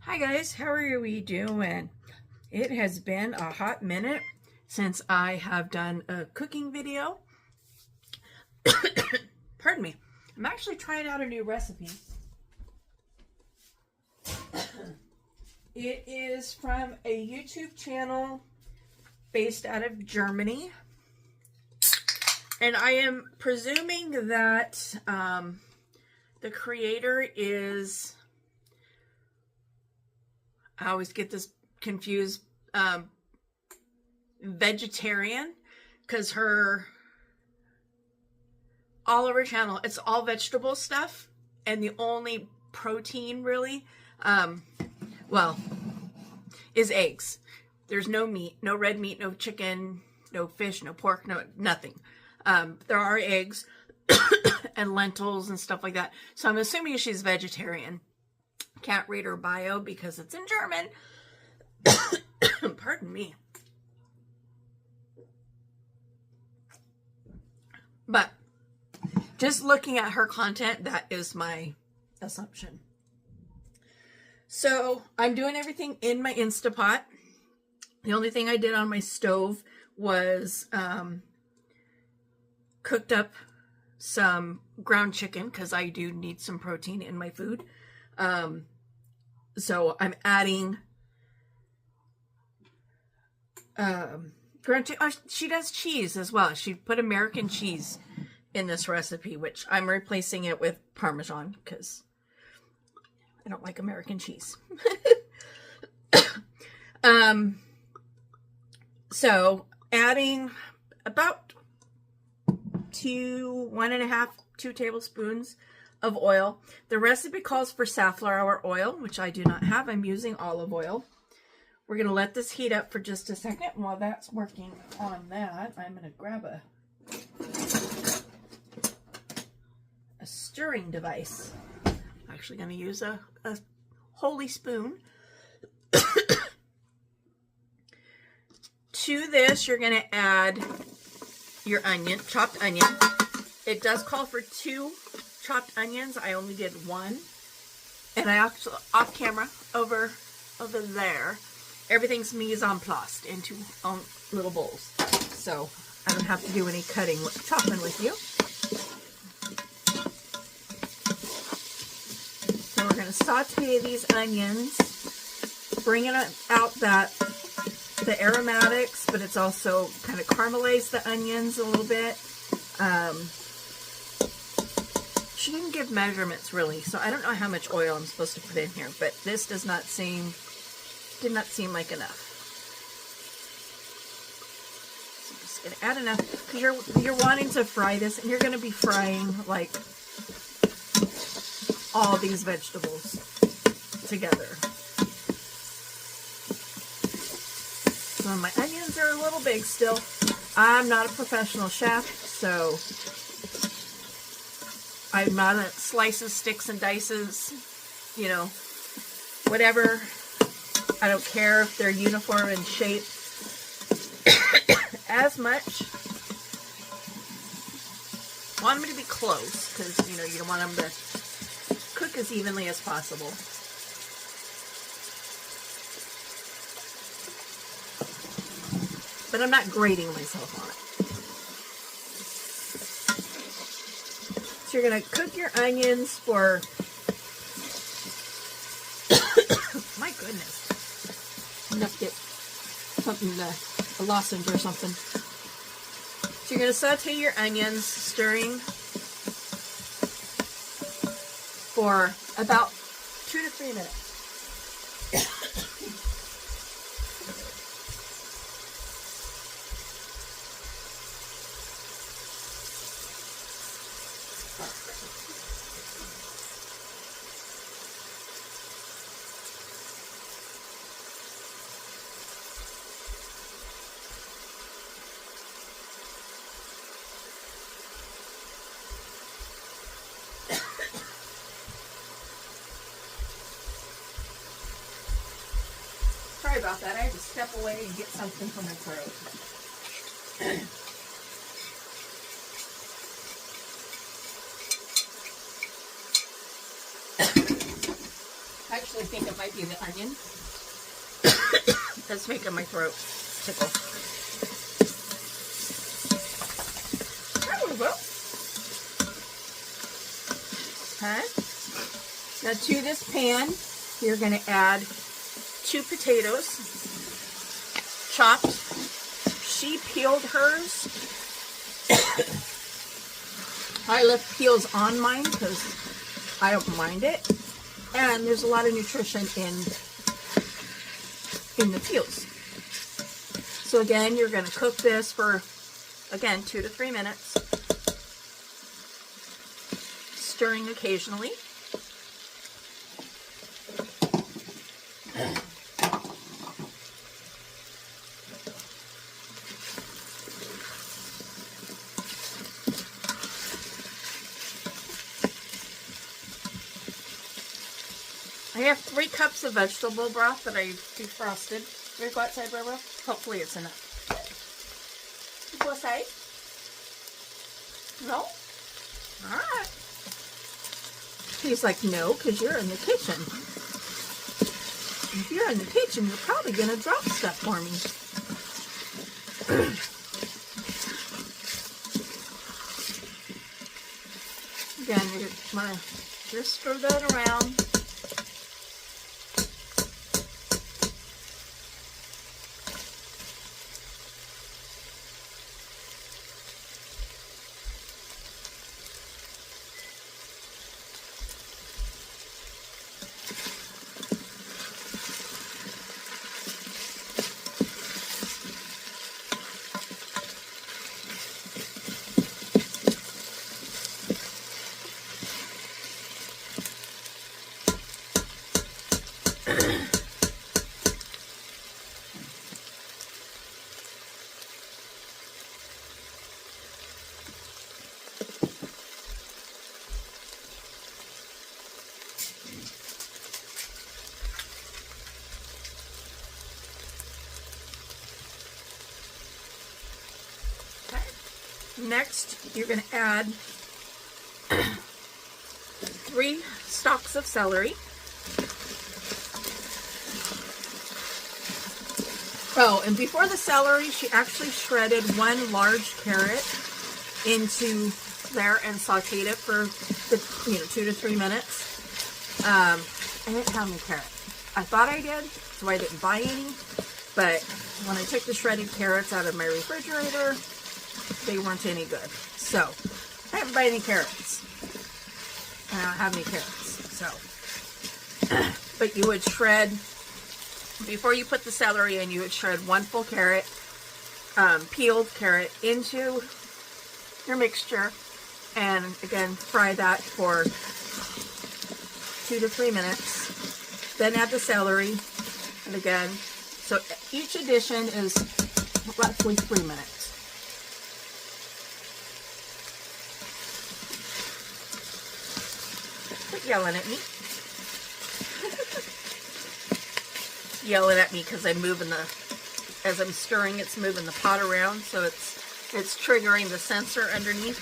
Hi guys, how are we doing? It has been a hot minute since I have done a cooking video. Pardon me. I'm actually trying out a new recipe. It is from a YouTube channel based out of Germany. And I am presuming that the creator is... I always get this confused, vegetarian, because all of her channel, it's all vegetable stuff, and the only protein really, is eggs. There's no meat, no red meat, no chicken, no fish, no pork, no nothing. There are eggs and lentils and stuff like that. So I'm assuming she's vegetarian. Can't read her bio because it's in German. Pardon me. But just looking at her content, that is my assumption. So I'm doing everything in my Instapot. The only thing I did on my stove was cooked up some ground chicken because I do need some protein in my food. So I'm adding ground chicken. Oh, she does cheese as well. She put American cheese in this recipe, which I'm replacing it with Parmesan because I don't like American cheese. So adding about 2 tablespoons of oil. The recipe calls for safflower oil, which I do not have. I'm using olive oil. We're going to let this heat up for just a second. While that's working on that, I'm going to grab a stirring device. I'm actually going to use a holy spoon. To this, you're going to add your onion, chopped onion. It does call for 2 chopped onions. I only did 1. And I actually, off camera, over there, everything's mise en place into little bowls. So I don't have to do any chopping with you. So we're going to saute these onions, bringing out the aromatics, but it's also kind of caramelized the onions a little bit. She didn't give measurements really, so I don't know how much oil I'm supposed to put in here, but this did not seem like enough. So I'm just gonna add enough because you're wanting to fry this, and you're gonna be frying like all these vegetables together. So my onions are a little big still. I'm not a professional chef, so I'm not a slices, sticks, and dices, whatever. I don't care if they're uniform in shape as much. I want them to be close because, you don't want them to cook as evenly as possible. But I'm not grating myself on it. So you're going to cook your onions for, my goodness, enough to get something, a lozenge or something. So you're going to saute your onions, stirring for about 2 to 3 minutes. Sorry about that. I had to step away and get something from my throat. actually think it might be the onion. That's making my throat tickle. There we go. Okay. Now to this pan, you're going to add 2 potatoes, chopped. She peeled hers. I left peels on mine because I don't mind it. And there's a lot of nutrition in the peels. So again, you're going to cook this for, again, 2 to 3 minutes. Stirring occasionally. I have 3 cups of vegetable broth that I defrosted. Should we go outside, Barbara? Hopefully it's enough. Go outside? No? Alright. He's like, no, because you're in the kitchen. If you're in the kitchen, you're probably going to drop stuff for me. Again, you're going to just stir that around. Next, you're going to add 3 stalks of celery. Oh, and before the celery, she actually shredded 1 large carrot into there and sauteed it for 2 to 3 minutes. I didn't have any carrot. I thought I did, so I didn't buy any. But when I took the shredded carrots out of my refrigerator, they weren't any good. So, I didn't buy any carrots. I don't have any carrots. So, but you would shred, before you put the celery in, you would shred 1 full carrot, peeled carrot into your mixture. And again, fry that for 2 to 3 minutes. Then add the celery. And again, so each addition is roughly 3 minutes. Quit yelling at me. Yelling at me because I'm moving as I'm stirring, it's moving the pot around, so it's triggering the sensor underneath.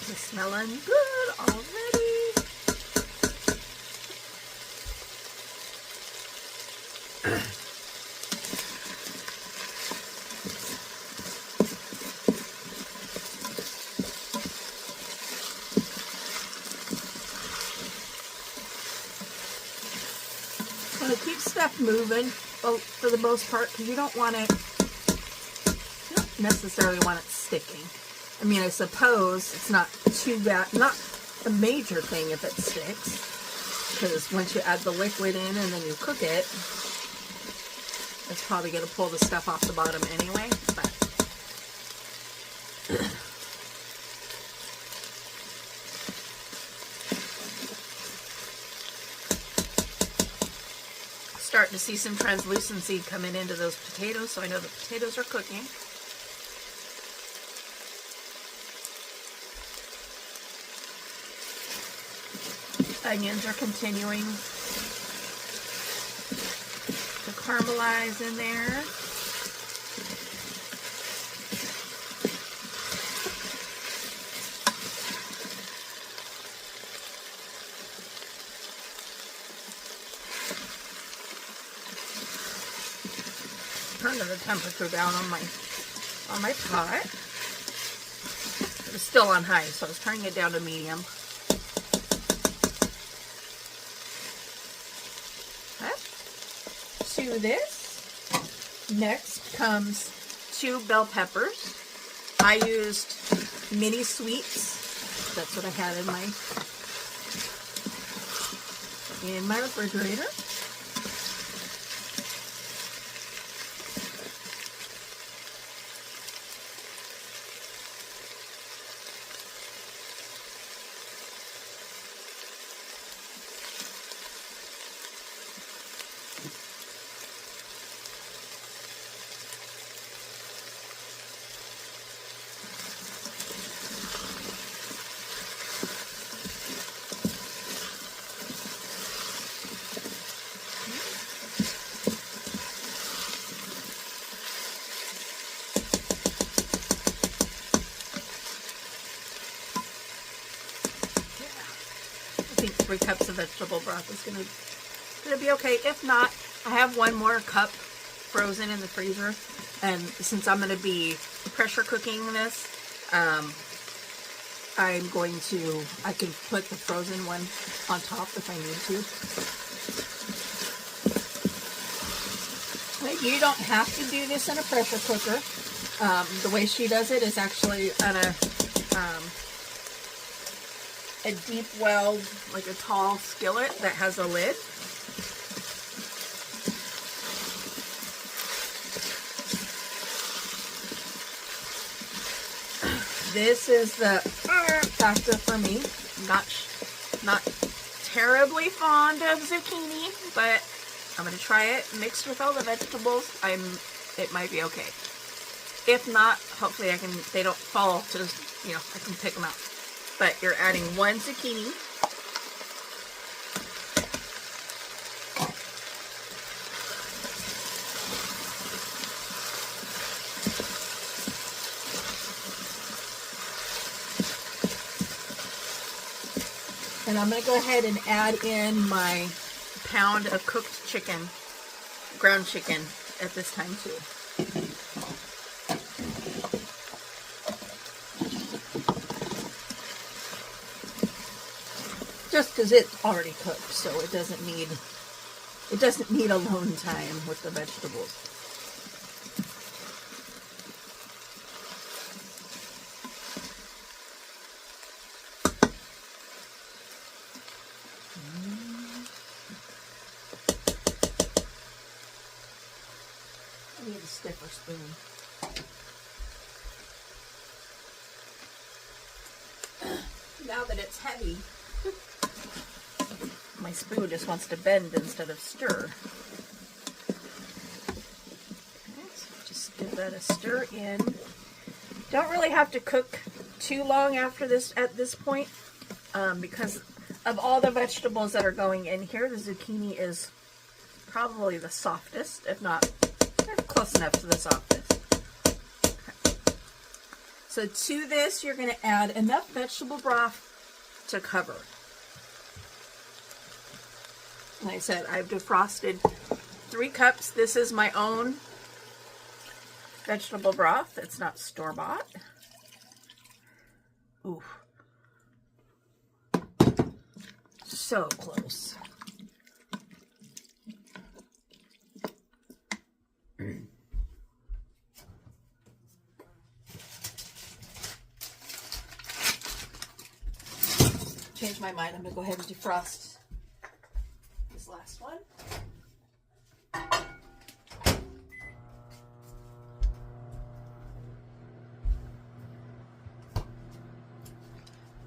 It's smelling good already. So keep stuff moving, well, for the most part, because you don't want it, you don't necessarily want it sticking. I mean, I suppose it's not too bad, not a major thing if it sticks, because once you add the liquid in and then you cook it, it's probably going to pull the stuff off the bottom anyway, but starting to see some translucency coming into those potatoes, so I know the potatoes are cooking. Onions are continuing to caramelize in there. turning the temperature down on my pot. It was still on high, so I was turning it down to medium. Okay. To this, next comes 2 bell peppers. I used mini sweets. That's what I had in my refrigerator. I think 3 cups of vegetable broth is gonna be okay. If not, I have 1 more cup frozen in the freezer, and since I'm gonna be pressure cooking this, I can put the frozen one on top if I need to. But you don't have to do this in a pressure cooker. The way she does it is actually on a deep well, like a tall skillet that has a lid. This is the factor for me. Not terribly fond of zucchini, but I'm gonna try it mixed with all the vegetables. It might be okay. If not, hopefully they don't fall to, I can pick them out. But you're adding 1 zucchini. And I'm going to go ahead and add in my pound of cooked chicken, ground chicken, at this time too. Just because it's already cooked, so it doesn't need alone time with the vegetables. I need a stiffer spoon. Now that it's heavy, my spoon just wants to bend instead of stir. Okay, so just give that a stir in. Don't really have to cook too long at this point, because of all the vegetables that are going in here, the zucchini is probably the softest, if not close enough to the softest. Okay. So to this, you're going to add enough vegetable broth to cover. Like I said, I've defrosted 3 cups. This is my own vegetable broth. It's not store-bought. Ooh. So close. Change my mind. I'm going to go ahead and defrost this last one.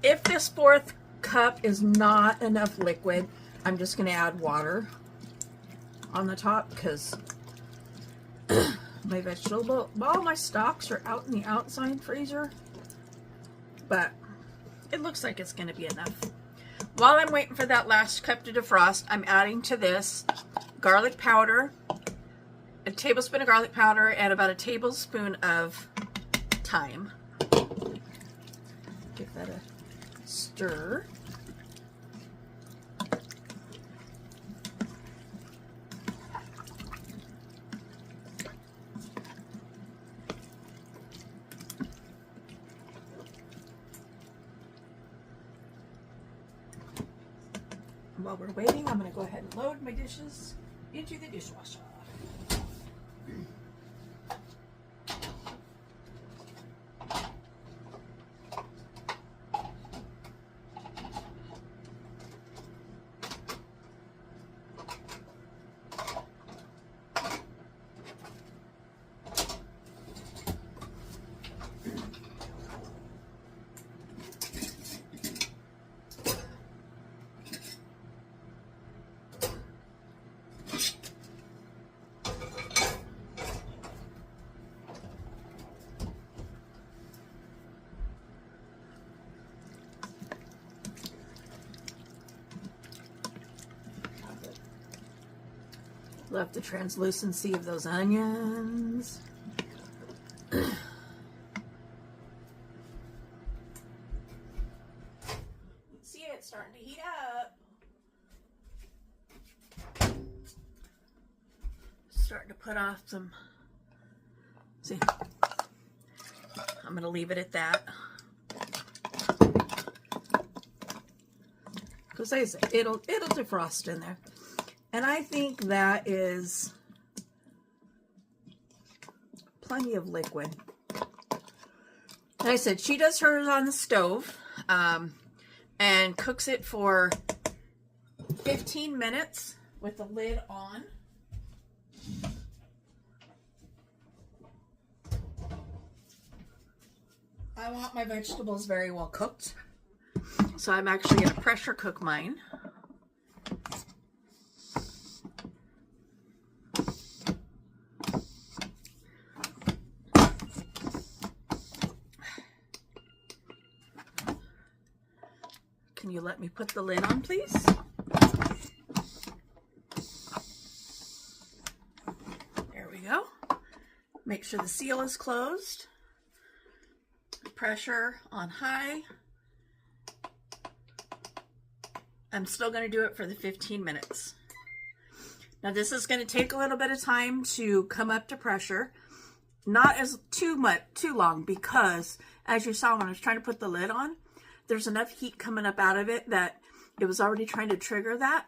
If this 4th cup is not enough liquid, I'm just going to add water on the top because my all my stocks are out in the outside freezer, but it looks like it's going to be enough. While I'm waiting for that last cup to defrost, I'm adding to this garlic powder, a tablespoon of garlic powder, and about a tablespoon of thyme. Give that a stir. While we're waiting, I'm going to go ahead and load my dishes into the dishwasher. Love the translucency of those onions. See it starting to heat up. Starting to put off some. See, I'm going to leave it at that. Because I say it'll defrost in there. And I think that is plenty of liquid. Like I said, she does hers on the stove and cooks it for 15 minutes with the lid on. I want my vegetables very well cooked, so I'm actually going to pressure cook mine. Can you let me put the lid on, please? There we go. Make sure the seal is closed. Pressure on high. I'm still going to do it for the 15 minutes. Now this is going to take a little bit of time to come up to pressure. Not as too long, because as you saw when I was trying to put the lid on, there's enough heat coming up out of it that it was already trying to trigger that.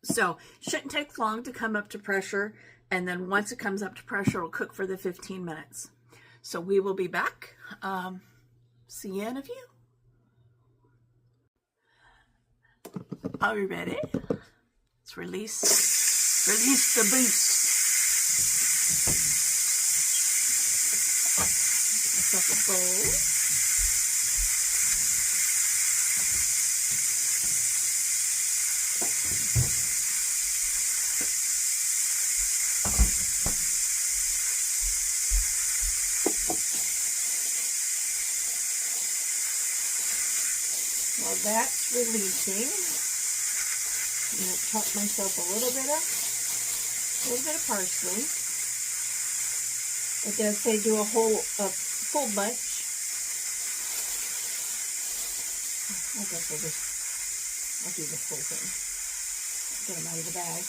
So shouldn't take long to come up to pressure. And then once it comes up to pressure, it'll cook for the 15 minutes. So we will be back. See you in a few. Are you ready? Let's release the beast. Let's up a bowl. Well, that's releasing. I'm going to chop myself a little bit of parsley. It does say do a full bunch. I guess I'll do the full thing. Get them out of the bag.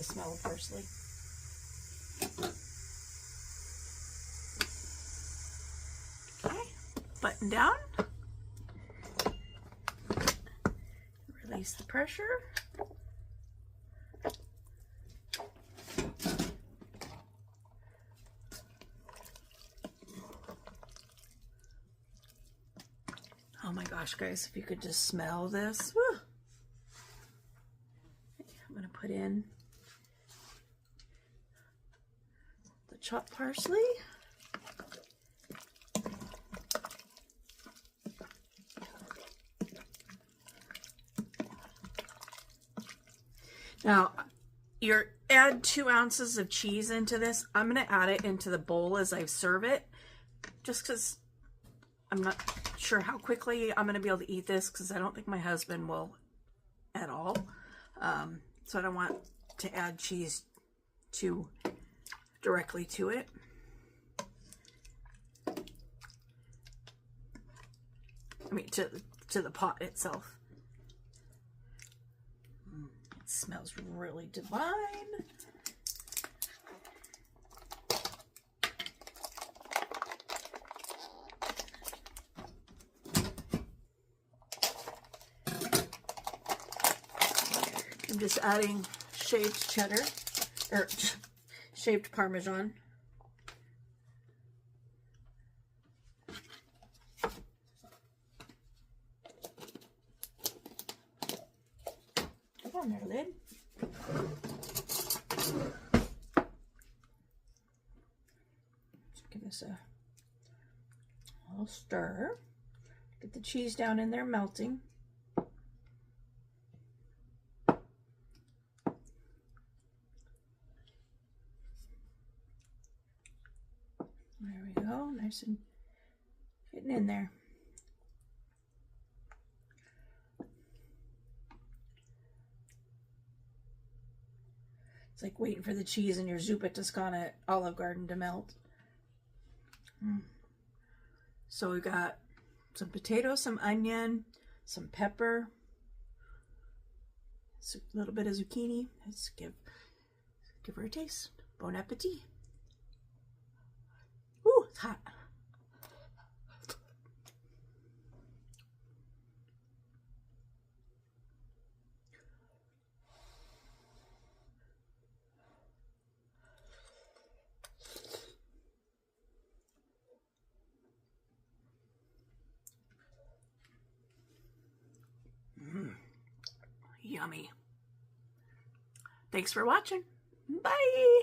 Smell of parsley. Okay, button down. Release the pressure. Oh my gosh, guys, if you could just smell this. Woo. I'm going to put in the chopped parsley. Now, add 2 ounces of cheese into this. I'm going to add it into the bowl as I serve it, just because I'm not sure how quickly I'm going to be able to eat this, because I don't think my husband will at all. So I don't want to add cheese directly to it. I mean, to the pot itself. It smells really divine. I'm just adding shaved cheddar, or shaved Parmesan. Come on there, lid. Just give this a little stir. Get the cheese down in there melting. There we go, nice and getting in there. It's like waiting for the cheese in your Zuppa Toscana at Olive Garden to melt. So we got some potato, some onion, some pepper, a little bit of zucchini. Let's give her a taste. Bon appetit. Ooh, it's hot. Yummy. Thanks for watching. Bye.